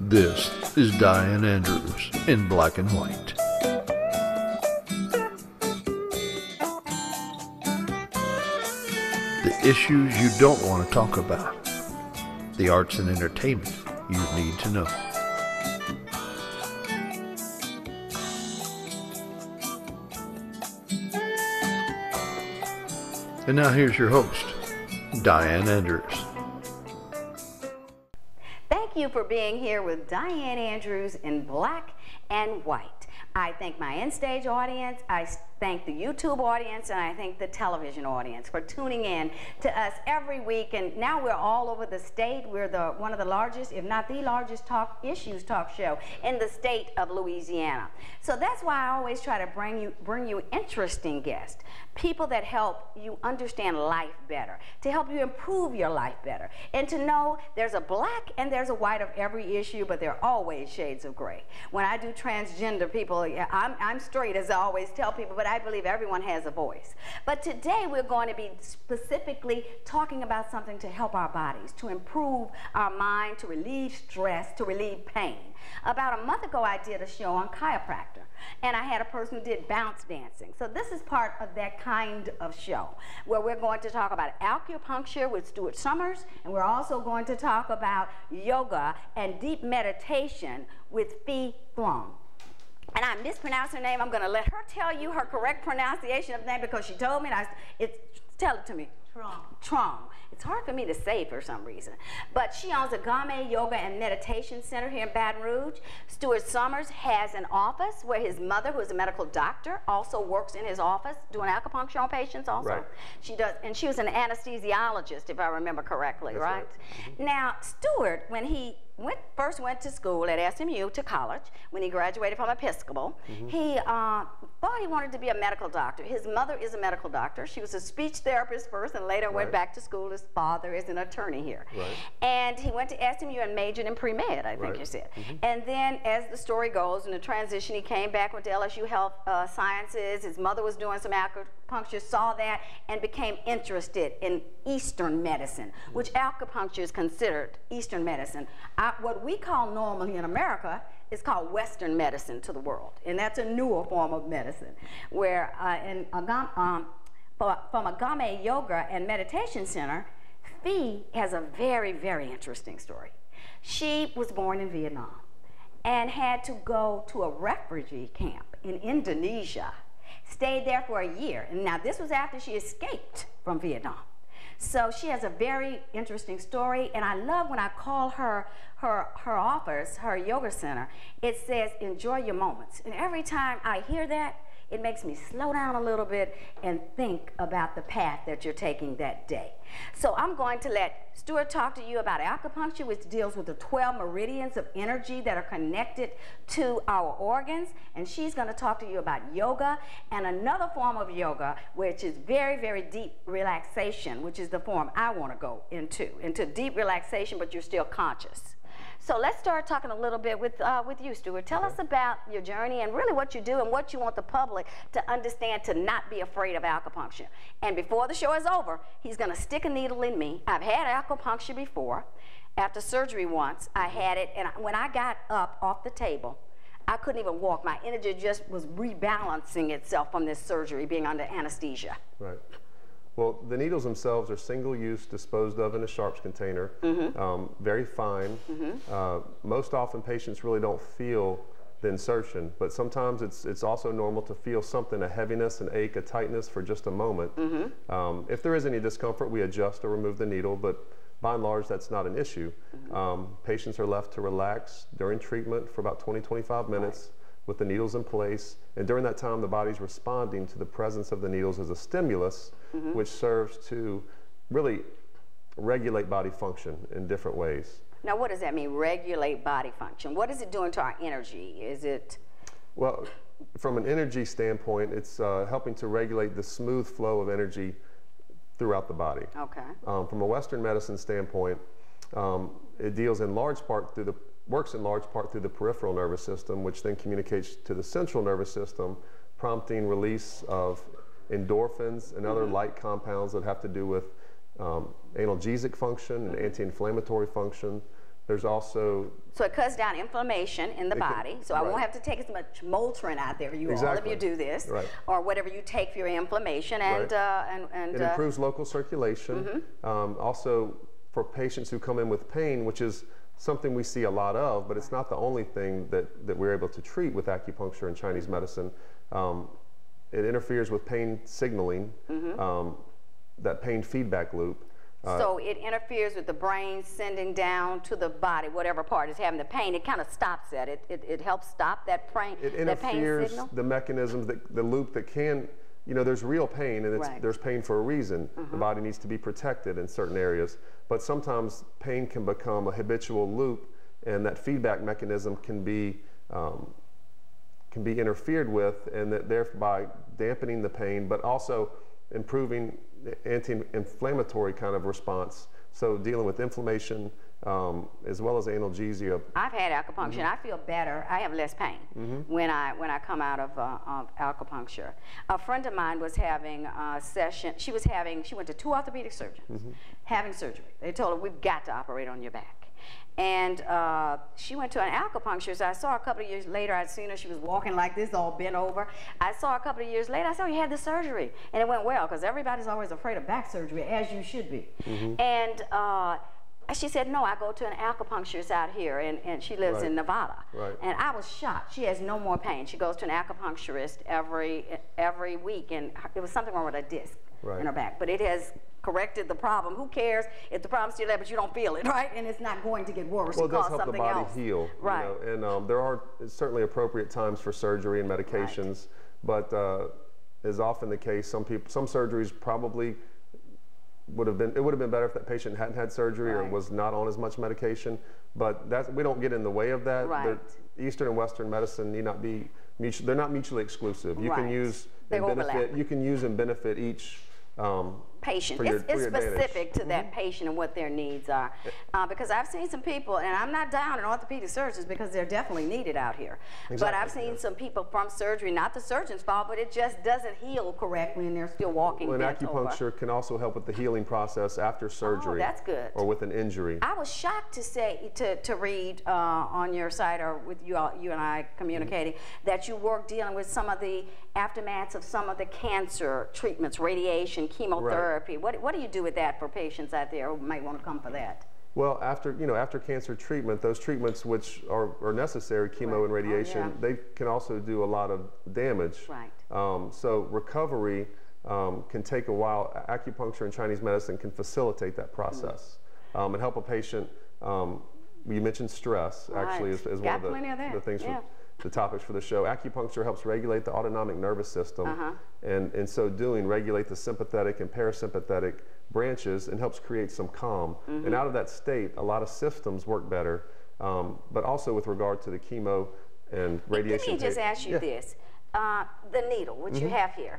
This is Dianne Andrews in black and white. The issues you don't want to talk about. The arts and entertainment you need to know. And now here's your host, Dianne Andrews. Thank you for being here with Dianne Andrews in black and white. I thank my in-stage audience, I thank the YouTube audience, and I thank the television audience for tuning in to us every week. And now we're all over the state. We're one of the largest, if not the largest, talk show in the state of Louisiana. So that's why I always try to bring you interesting guests, people that help you understand life better, to help you improve your life better, and to know there's a black and there's a white of every issue, but there are always shades of gray. When I do transgender people, I'm straight, as I always tell people, but I believe everyone has a voice. But today we're going to be specifically talking about something to help our bodies, to improve our mind, to relieve stress, to relieve pain. About a month ago, I did a show on chiropractor, and I had a person who did bounce dancing. So this is part of that kind of show, where we're going to talk about acupuncture with Stuart Summers, and we're also going to talk about yoga and deep meditation with Phi Thuong. And I mispronounced her name. I'm going to let her tell you her correct pronunciation of the name because she told me. Tell it to me. Trong. It's hard for me to say for some reason. But she owns a Game Yoga and Meditation Center here in Baton Rouge. Stuart Summers has an office where his mother, who is a medical doctor, also works in his office doing acupuncture on patients also. Right. She does, and she was an anesthesiologist, if I remember correctly, right? Mm-hmm. Now, Stuart, when he first went to school at SMU, to college, when he graduated from Episcopal, he thought he wanted to be a medical doctor. His mother is a medical doctor. She was a speech therapist first and later went back to school. His father is an attorney here. Right. And he went to SMU and majored in pre-med, I think you said. And then, as the story goes, in the transition, he came back, went to LSU Health Sciences. His mother was doing some acupuncture, saw that, and became interested in Eastern medicine, which acupuncture is considered Eastern medicine. What we call normally in America is called Western medicine to the world, and that's a newer form of medicine, where from a Game Yoga and Meditation Center, Phi has a very, very interesting story. She was born in Vietnam and had to go to a refugee camp in Indonesia, stayed there for a year, and now this was after she escaped from Vietnam. So she has a very interesting story, and I love when I call her office, her yoga center, it says, enjoy your moments. And every time I hear that, it makes me slow down a little bit and think about the path that you're taking that day. So I'm going to let Stuart talk to you about acupuncture, which deals with the 12 meridians of energy that are connected to our organs. And she's going to talk to you about yoga and another form of yoga, which is very, very deep relaxation, which is the form I want to go into deep relaxation, but you're still conscious. So let's start talking a little bit with you, Stuart. Tell us about your journey and really what you do and what you want the public to understand, to not be afraid of acupuncture. And before the show is over, he's going to stick a needle in me. I've had acupuncture before. After surgery once, I had it, and when I got up off the table, I couldn't even walk. My energy just was rebalancing itself from this surgery, being under anesthesia. Right. Well, the needles themselves are single-use, disposed of in a sharps container, very fine. Most often patients really don't feel the insertion, but sometimes it's also normal to feel something, a heaviness, an ache, a tightness for just a moment. If there is any discomfort, we adjust or remove the needle, but by and large, that's not an issue. Patients are left to relax during treatment for about 20-25 minutes with the needles in place, and during that time, the body's responding to the presence of the needles as a stimulus, which serves to really regulate body function in different ways. Now, what does that mean, regulate body function? What is it doing to our energy? Is it? Well, from an energy standpoint, it's helping to regulate the smooth flow of energy throughout the body. Okay. From a Western medicine standpoint, it deals in large part works in large part through the peripheral nervous system, which then communicates to the central nervous system, prompting release of endorphins and other light compounds that have to do with analgesic function and anti-inflammatory function, There's also... So it cuts down inflammation in the body, so I won't have to take as much Motrin out there, all if you do this, or whatever you take for your inflammation, and it improves local circulation. Also, for patients who come in with pain, which is something we see a lot of, but it's not the only thing that we're able to treat with acupuncture and Chinese medicine. It interferes with pain signaling, that pain feedback loop. So it interferes with the brain sending down to the body, whatever part is having the pain. It kind of stops that. It helps stop that pain. It interferes the mechanisms, the loop that can, there's real pain, and there's pain for a reason. The body needs to be protected in certain areas. But sometimes pain can become a habitual loop, and that feedback mechanism can be interfered with, and thereby dampening the pain, but also improving anti-inflammatory kind of response. So dealing with inflammation as well as analgesia. I've had acupuncture and I feel better. I have less pain when I come out of acupuncture. A friend of mine was having a session. She went to 2 orthopedic surgeons having surgery. They told her, we've got to operate on your back. And she went to an acupuncturist. I saw her a couple of years later. I'd seen her. She was walking like this, all bent over. I saw her a couple of years later. I saw you had the surgery. And it went well, because everybody's always afraid of back surgery, as you should be. And she said, no, I go to an acupuncturist out here, and she lives in Nevada. And I was shocked. She has no more pain. She goes to an acupuncturist every week, and it was something wrong with a disc in her back. But it has corrected the problem. Who cares if the problem's still there, but you don't feel it, right? And it's not going to get worse. Well, it does help the body heal. And there are certainly appropriate times for surgery and medications, but as often the case, some surgeries probably would have been better if that patient hadn't had surgery or was not on as much medication. But we don't get in the way of that. Eastern and Western medicine need not be they're not mutually exclusive. You can use and benefit. You can use and benefit each patient. It's specific to that patient and what their needs are. Because I've seen some people, and I'm not down on orthopedic surgeons because they're definitely needed out here. But I've seen some people from surgery, not the surgeon's fault, but it just doesn't heal correctly and they're still walking bent over. Acupuncture can also help with the healing process after surgery. Oh, that's good. Or with an injury. I was shocked to read on your site, or with you and I communicating, that you work dealing with some of the aftermaths of some of the cancer treatments, radiation, chemotherapy. What do you do with that for patients out there who might want to come for that? Well, after cancer treatment, those treatments which are necessary, chemo and radiation, they can also do a lot of damage. So recovery can take a while. Acupuncture and Chinese medicine can facilitate that process and help a patient. You mentioned stress, actually, is one of the things. The topics for the show. Acupuncture helps regulate the autonomic nervous system, and in so doing, regulate the sympathetic and parasympathetic branches, and helps create some calm. And out of that state, a lot of systems work better, but also with regard to the chemo and radiation. Let me just ask you this. The needle, which you have here,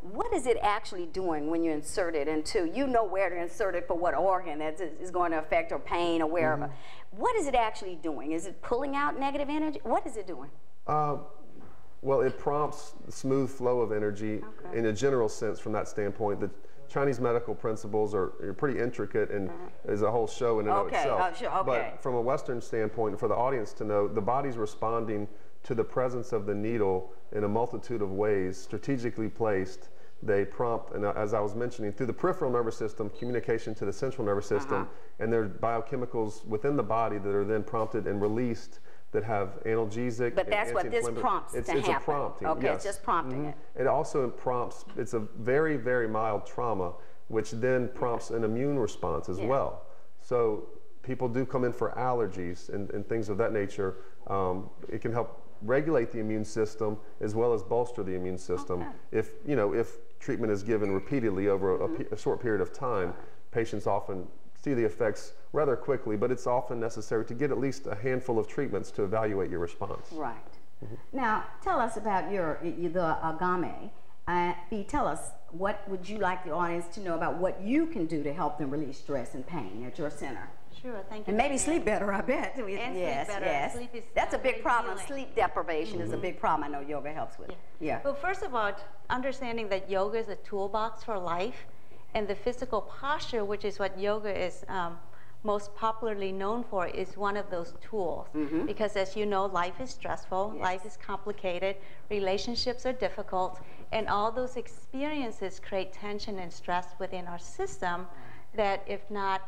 what is it actually doing when you insert it into, you know where to insert it for what organ that is going to affect, or pain, or wherever. What is it actually doing? Is it pulling out negative energy? What is it doing? Well, it prompts the smooth flow of energy in a general sense from that standpoint. The Chinese medical principles are pretty intricate and is a whole show in and of itself. But from a Western standpoint, for the audience to know, the body's responding to the presence of the needle in a multitude of ways, strategically placed. They prompt, and as I was mentioning, through the peripheral nervous system, communication to the central nervous system, and there are biochemicals within the body that are then prompted and released that have analgesic. But that's what this prompts to happen. It's a prompting. Okay, it's just prompting it. It also prompts, it's a very, very mild trauma, which then prompts an immune response as well. So people do come in for allergies and things of that nature. It can help regulate the immune system as well as bolster the immune system. If treatment is given repeatedly over a short period of time, patients often see the effects rather quickly, but it's often necessary to get at least a handful of treatments to evaluate your response. Now, tell us about the agame. Tell us, what would you like the audience to know about what you can do to help them relieve stress and pain at your center? Sure, thank you. And maybe sleep better, I bet. And sleep better. Yes. Sleep is that's a big problem. healing. Sleep deprivation is a big problem. I know yoga helps with. Well, first of all, understanding that yoga is a toolbox for life, and the physical posture, which is what yoga is most popularly known for is one of those tools. Because as you know, life is stressful, life is complicated, relationships are difficult, and all those experiences create tension and stress within our system that if not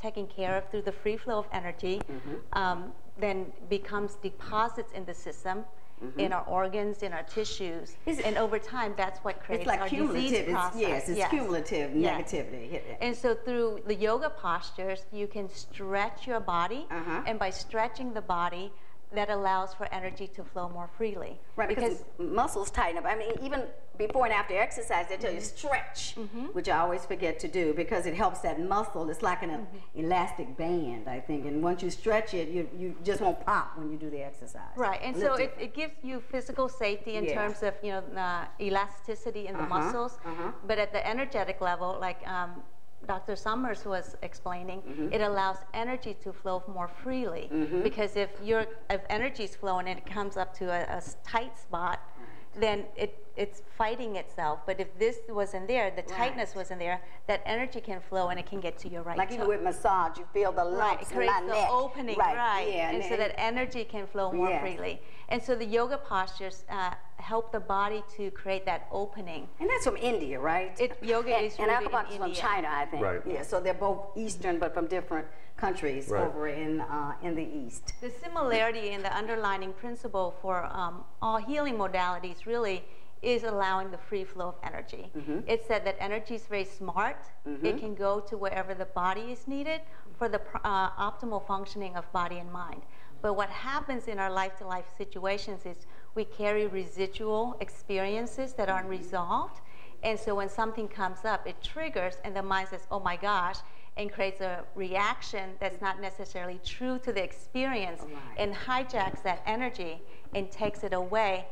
taken care of through the free flow of energy, then becomes deposits in the system, in our organs, in our tissues, and over time, that's what creates our disease process. Yes, it's cumulative negativity. And so through the yoga postures, you can stretch your body, and by stretching the body, that allows for energy to flow more freely. Right, because muscles tighten up. I mean, even before and after exercise, they tell you stretch, which I always forget to do because it helps that muscle. It's like an elastic band, I think. And once you stretch it, you just won't pop when you do the exercise. Right, and so it gives you physical safety in terms of elasticity in the muscles, but at the energetic level, like Dr. Summers was explaining, it allows energy to flow more freely. Because if energy is flowing and it comes up to a tight spot, then it's fighting itself. But if this wasn't there, the tightness wasn't there, that energy can flow and it can get to your right toe. Like even with massage, you feel the lumps in my neck. The opening, Yeah, and so that energy can flow more freely. And so the yoga postures help the body to create that opening. And that's from India, right? Yoga is rooted in India. And acupuncture from China, I think. Right. Yeah, so they're both Eastern, but from different countries over in the East. The similarity in the underlying principle for all healing modalities really is allowing the free flow of energy. It's said that energy is very smart. It can go to wherever the body is needed for the optimal functioning of body and mind. But what happens in our life-to-life situations is we carry residual experiences that aren't resolved. And so when something comes up, it triggers, and the mind says, oh my gosh, and creates a reaction that's not necessarily true to the experience, and hijacks that energy and takes it away,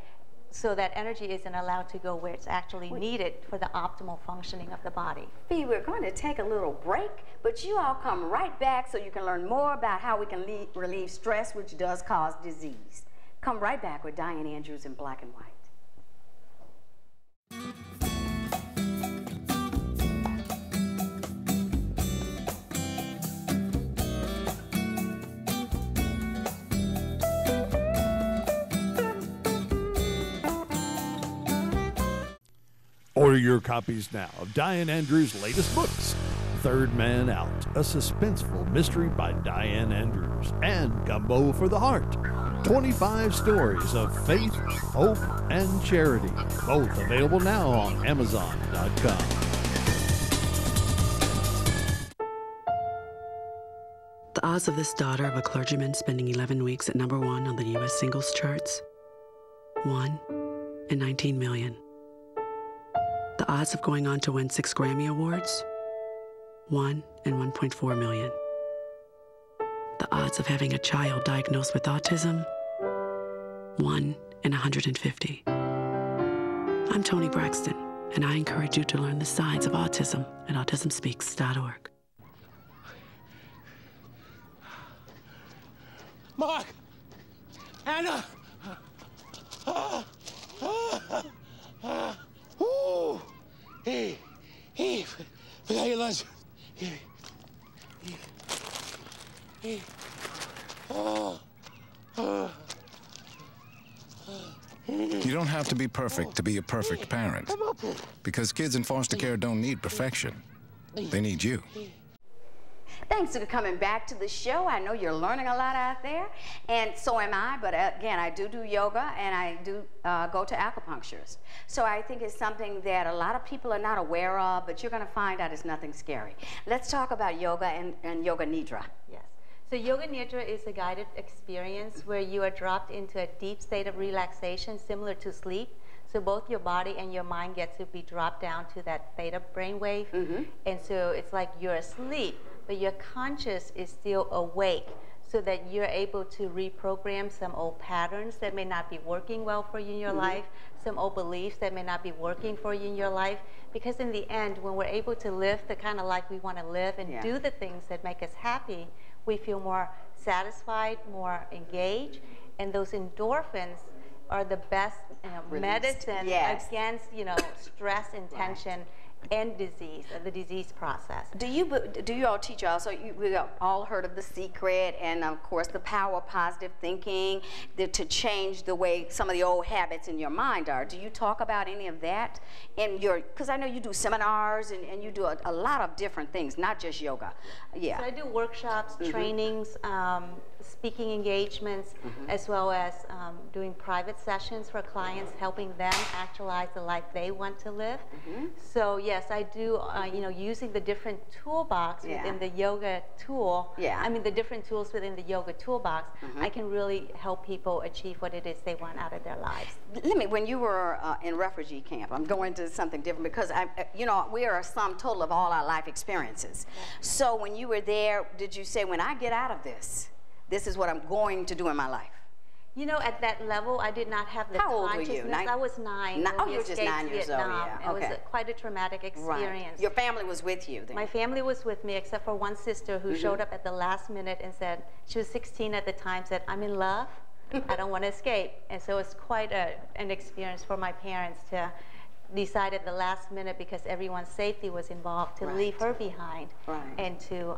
so that energy isn't allowed to go where it's actually needed for the optimal functioning of the body. Fee, we're going to take a little break, but you all come right back so you can learn more about how we can relieve stress, which does cause disease. Come right back with Dianne Andrews in Black and White. Order your copies now of Dianne Andrews' latest books, Third Man Out, a suspenseful mystery by Dianne Andrews, and Gumbo for the Heart, 25 stories of faith, hope, and charity, both available now on Amazon.com. The odds of this daughter of a clergyman spending 11 weeks at #1 on the U.S. singles charts? 1 in 19 million. The odds of going on to win 6 Grammy Awards? 1 in 1.4 million. The odds of having a child diagnosed with autism? 1 in 150. I'm Toni Braxton, and I encourage you to learn the signs of autism at autismspeaks.org. Mark! Anna! Ooh! Hey! Forgot your lunch. You don't have to be perfect to be a perfect parent. Because kids in foster care don't need perfection. They need you. Thanks for coming back to the show. I know you're learning a lot out there, and so am I, but again, I do yoga, and I do go to acupuncturists. So I think it's something that a lot of people are not aware of, but you're going to find out it's nothing scary. Let's talk about yoga and yoga nidra. Yes. So yoga nidra is a guided experience where you are dropped into a deep state of relaxation similar to sleep. So both your body and your mind get to be dropped down to that theta brainwave. And so it's like you're asleep, but your conscious is still awake, so that you're able to reprogram some old patterns that may not be working well for you in your life, some old beliefs that may not be working for you in your life. Because in the end, when we're able to live the kind of life we want to live and do the things that make us happy, we feel more satisfied, more engaged, and those endorphins are the best medicine against stress and tension end disease, the disease process. Do you all teach also? We all heard of The Secret, and of course the power of positive thinking to change the way some of the old habits in your mind are. Do you talk about any of that in your? Because I know you do seminars and you do a lot of different things, not just yoga. Yeah. So I do workshops, trainings, speaking engagements, as well as doing private sessions for clients, helping them actualize the life they want to live. So yes, I do, you know, using the different toolbox within the yoga tool, I mean the different tools within the yoga toolbox, I can really help people achieve what it is they want out of their lives. When you were in refugee camp, I'm going to something different because you know, we are a sum total of all our life experiences. So when you were there, did you say, when I get out of this, this is what I'm going to do in my life? You know, at that level, I did not have the consciousness. I was 9. Oh, you were just 9 years old, yeah. It was quite a traumatic experience. Your family was with you then? My family was with me, except for one sister who showed up at the last minute and said, she was 16 at the time, said, I'm in love, I don't want to escape. And so it's quite an experience for my parents to decide at the last minute, because everyone's safety was involved, to leave her behind and to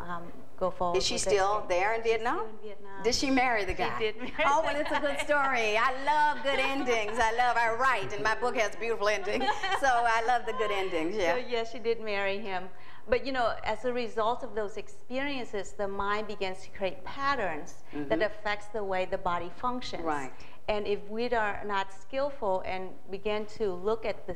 go forward. Is she still there in Vietnam? She's still in Vietnam. Did she marry the guy? She did marry. Oh, well, it's a good story. I love good endings. I write, and my book has a beautiful ending. So I love the good endings, yeah. So yes, she did marry him. But you know, as a result of those experiences, the mind begins to create patterns that affects the way the body functions. Right. And if we are not skillful and begin to look at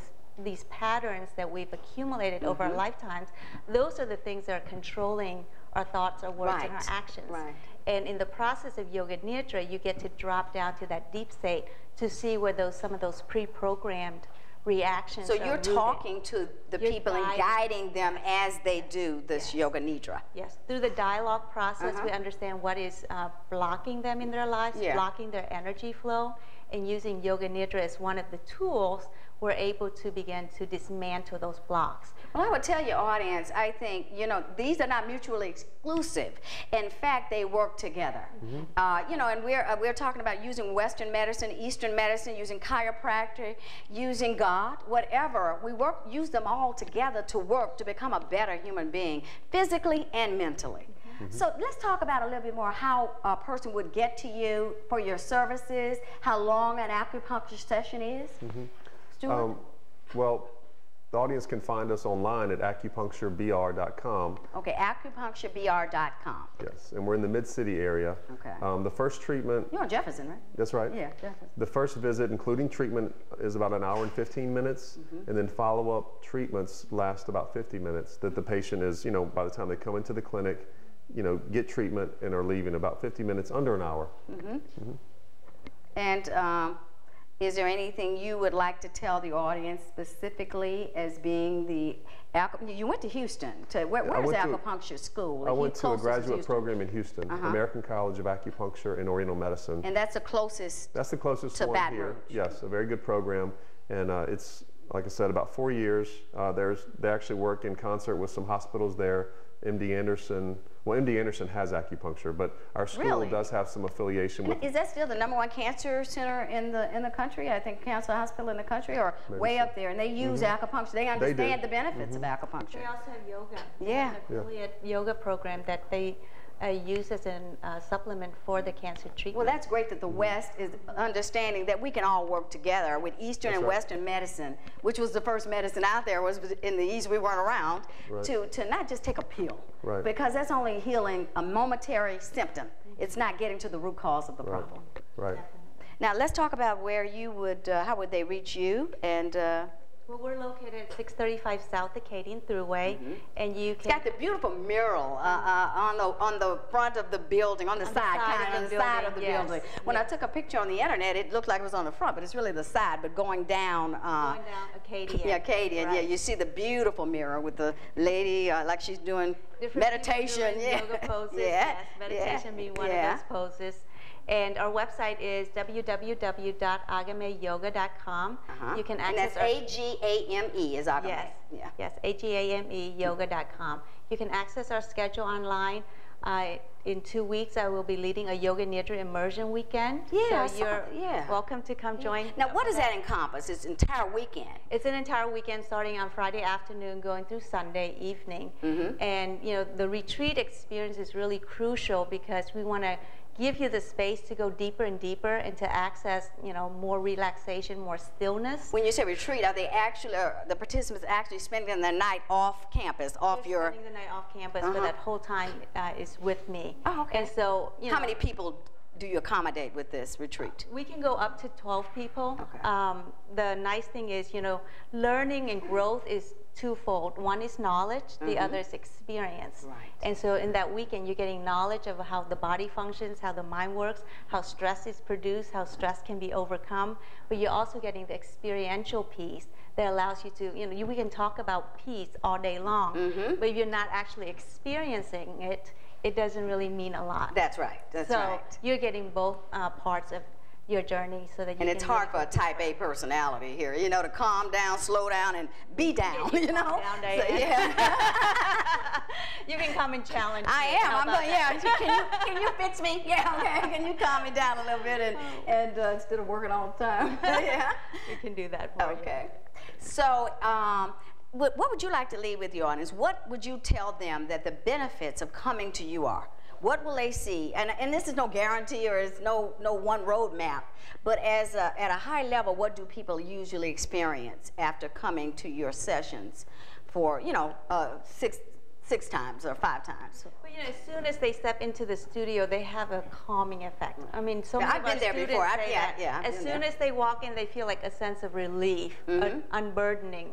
these patterns that we've accumulated over our lifetimes, those are the things that are controlling our thoughts, our words, and our actions. Right. And in the process of Yoga Nidra, you get to drop down to that deep state to see where some of those pre-programmed reactions So you're talking to the people and guiding them as they do this Yoga Nidra. Yes, through the dialogue process, we understand what is blocking them in their lives, blocking their energy flow, and using Yoga Nidra as one of the tools, we're able to begin to dismantle those blocks. Well, I would tell your audience, I think, you know, these are not mutually exclusive. In fact, they work together. You know, and we're talking about using Western medicine, Eastern medicine, using chiropractic, using God, whatever. We use them all together to work to become a better human being, physically and mentally. So let's talk about a little bit more how a person would get to you for your services, how long an acupuncture session is. Stuart? Well, the audience can find us online at acupuncturebr.com. Okay, acupuncturebr.com. Yes, and we're in the Mid-City area. Okay. The first treatment... You're on Jefferson, right? That's right. Yeah, Jefferson. The first visit, including treatment, is about an hour and 15 minutes, and then follow-up treatments last about 50 minutes, that the patient is, you know, by the time they come into the clinic, you know, get treatment and are leaving about 50 minutes, under an hour. And is there anything you would like to tell the audience specifically as being the, you went to Houston, where's acupuncture school? I went to a graduate program in Houston, American College of Acupuncture and Oriental Medicine. And that's the closest That's the closest one here. Yes, a very good program. And it's, like I said, about 4 years. They actually work in concert with some hospitals there. MD Anderson, well, MD Anderson has acupuncture, but our school does have some affiliation with. Is that still the #1 cancer center in the country? I think cancer hospital in the country, or way up there, and they use acupuncture. They understand the benefits of acupuncture. They also have yoga. Yeah. An affiliate yoga program that they use as a supplement for the cancer treatment. Well, that's great that the West is understanding that we can all work together with Eastern and Western medicine, which was the first medicine out there, was in the East, we weren't around, to not just take a pill, because that's only healing a momentary symptom. It's not getting to the root cause of the problem. Now, let's talk about where you would, how would they reach you, and well, we're located at 635 South Acadian Thruway, and you can... It's got the beautiful mural on the front of the building, on the side of the building. When I took a picture on the internet, it looked like it was on the front, but it's really the side, but going down... Acadian. Yeah, Acadian, yeah. You see the beautiful mirror with the lady, like she's doing meditation. Yoga poses, yes, meditation being one of those poses. And our website is www.agameyoga.com. You can access and that's A-G-A-M-E is Agame. Yes, yes, A-G-A-M-E yoga.com. You can access our schedule online. In 2 weeks, I will be leading a Yoga Nidra immersion weekend. Yeah, so you're welcome to come join. Now, what does that encompass? It's an entire weekend. It's an entire weekend starting on Friday afternoon, going through Sunday evening. And the retreat experience is really crucial because we want to give you the space to go deeper and deeper and to access, more relaxation, more stillness. When you say retreat, are they actually, the participants actually spending the night off campus, They're spending the night off campus, but that whole time is with me. Oh, okay. And so, how many people do you accommodate with this retreat? We can go up to 12 people. Okay. The nice thing is, learning and growth is twofold. One is knowledge, the other is experience. Right. And so in that weekend, you're getting knowledge of how the body functions, how the mind works, how stress is produced, how stress can be overcome, but you're also getting the experiential piece that allows you to, we can talk about peace all day long, but if you're not actually experiencing it, it doesn't really mean a lot. That's right. That's right. So you're getting both parts of your journey so that you and it's hard for a type A personality here, to calm down, slow down, and be down, Calm down, So, yeah. You can come and challenge me. I am. I'm going, can you fix me? Yeah, okay. Can you calm me down a little bit and instead of working all the time? Yeah. We can do that for you. Okay. So, what would you like to leave with your audience? What would you tell them that the benefits of coming to you are? What will they see? And this is no guarantee or it's no one roadmap, but at a high level, what do people usually experience after coming to your sessions for, six times or 5 times? Well, as soon as they step into the studio, they have a calming effect. I mean, so many I've of our been there students before. say that. As soon as they walk in, they feel like a sense of relief, an unburdening,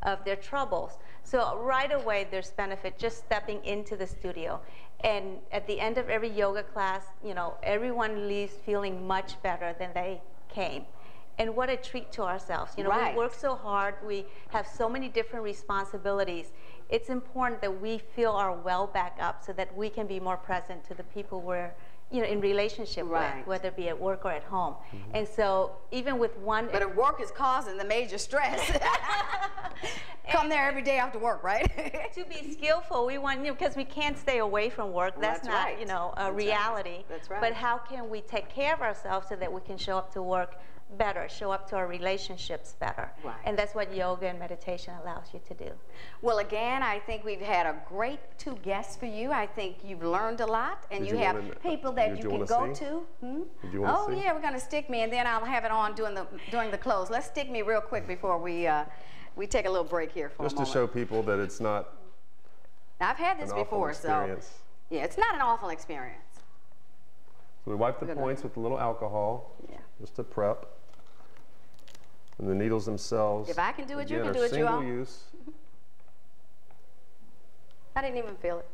of their troubles. So right away, there's benefit just stepping into the studio. And at the end of every yoga class, everyone leaves feeling much better than they came. And what a treat to ourselves. We work so hard. We have so many different responsibilities. It's important that we feel our well back up so that we can be more present to the people we're in relationship with, whether it be at work or at home. And so even with one... But if work is causing the major stress, come there every day after work, right? To be skillful, we want, because we can't stay away from work. That's not, a reality. That's right. But how can we take care of ourselves so that we can show up to work better, show up to our relationships better? Right. And that's what yoga and meditation allows you to do. Well, again, I think we've had a great 2 guests for you. I think you've learned a lot, and you have people that you can go to. Oh, yeah, we're going to stick me, and then I'll have it on during the close. Let's stick me real quick before we take a little break here for a moment. Just to show people that it's not I've had this before, so yeah, it's not an awful experience. So we wipe the points with a little alcohol, just to prep. And the needles themselves, if I can do it, you again, can do it, you all. single use. I didn't even feel it.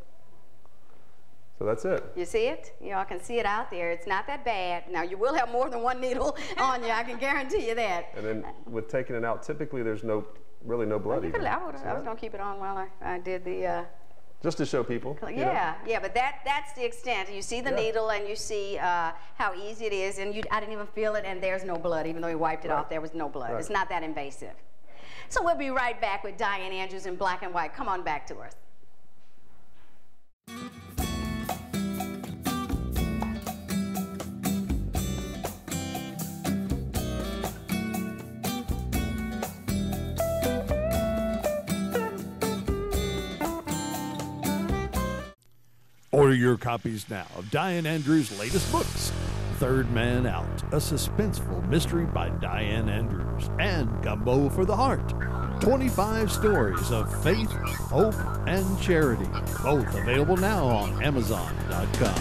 So that's it. You see it? You all can see it out there. It's not that bad. Now, you will have more than 1 needle on you. I can guarantee you that. And then with taking it out, typically there's really no blood. I was going to keep it on while I did the... Just to show people. Yeah, but that's the extent. You see the needle and you see how easy it is, and I didn't even feel it, and there's no blood. Even though you wiped it off, there was no blood. It's not that invasive. So we'll be right back with Dianne Andrews in Black and White. Come on back to us. Order your copies now of Dianne Andrews' latest books, Third Man Out, a suspenseful mystery by Dianne Andrews, and Gumbo for the Heart, 25 stories of faith, hope, and charity, both available now on Amazon.com.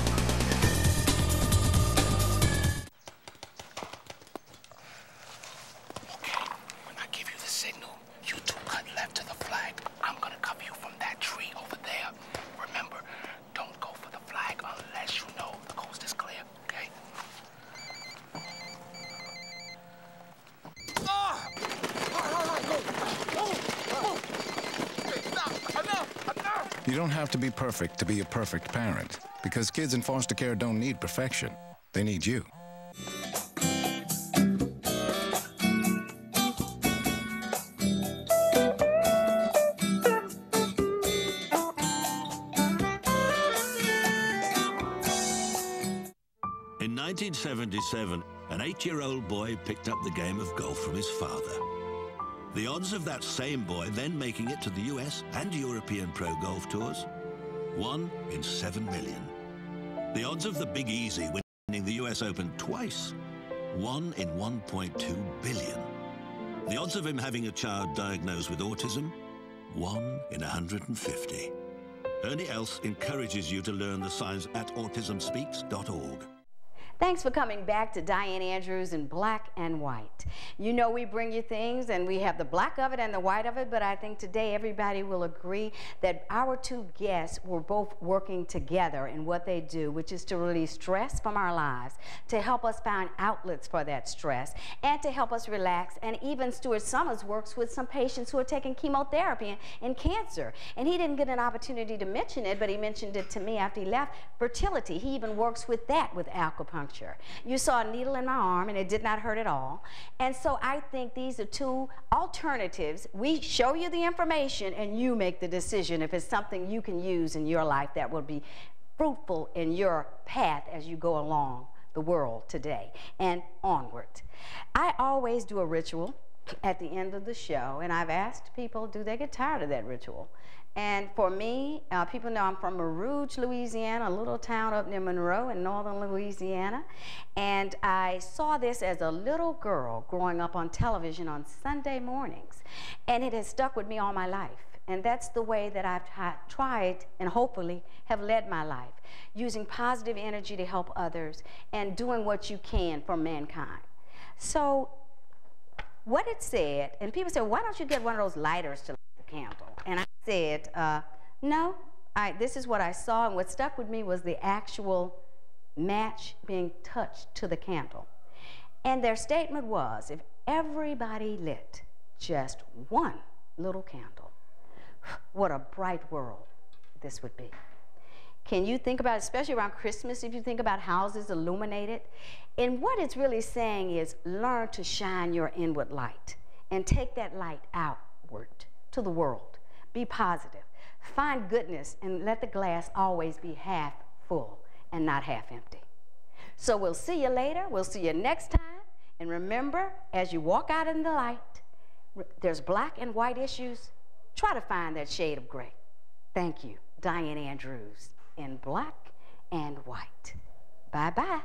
You don't have to be perfect to be a perfect parent, because kids in foster care don't need perfection. They need you. 1977, an 8-year-old boy picked up the game of golf from his father. The odds of that same boy then making it to the US and European Pro Golf Tours? 1 in 7 million. The odds of the Big Easy winning the US Open twice? 1 in 1.2 billion. The odds of him having a child diagnosed with autism? 1 in 150. Ernie Els encourages you to learn the signs at autismspeaks.org. Thanks for coming back to Dianne Andrews in Black and White. You know we bring you things and we have the black of it and the white of it, but I think today everybody will agree that our two guests were both working together in what they do, which is to release stress from our lives, to help us find outlets for that stress, and to help us relax. And even Stuart Summers works with some patients who are taking chemotherapy and cancer. And he didn't get an opportunity to mention it, but he mentioned it to me after he left. Fertility, he even works with that with acupuncture. You saw a needle in my arm and it did not hurt at all. And so I think these are two alternatives. We show you the information and you make the decision if it's something you can use in your life that will be fruitful in your path as you go along the world today and onward. I always do a ritual at the end of the show, and I've asked people, do they get tired of that ritual? And for me, people know I'm from Rouge, Louisiana, a little town up near Monroe in northern Louisiana. And I saw this as a little girl growing up on television on Sunday mornings. And it has stuck with me all my life. And that's the way that I've tried and hopefully have led my life, using positive energy to help others and doing what you can for mankind. So what it said, and people said, why don't you get one of those lighters to light the candle? And I said, no, this is what I saw, and what stuck with me was the actual match being touched to the candle. And their statement was, if everybody lit just one little candle, what a bright world this would be. Can you think about, especially around Christmas, if you think about houses illuminated? And what it's really saying is learn to shine your inward light and take that light outward to the world. Be positive. Find goodness and let the glass always be half full and not half empty. So we'll see you later. We'll see you next time. And remember, as you walk out in the light, there's black and white issues. Try to find that shade of gray. Thank you. Dianne Andrews in Black and White. Bye-bye.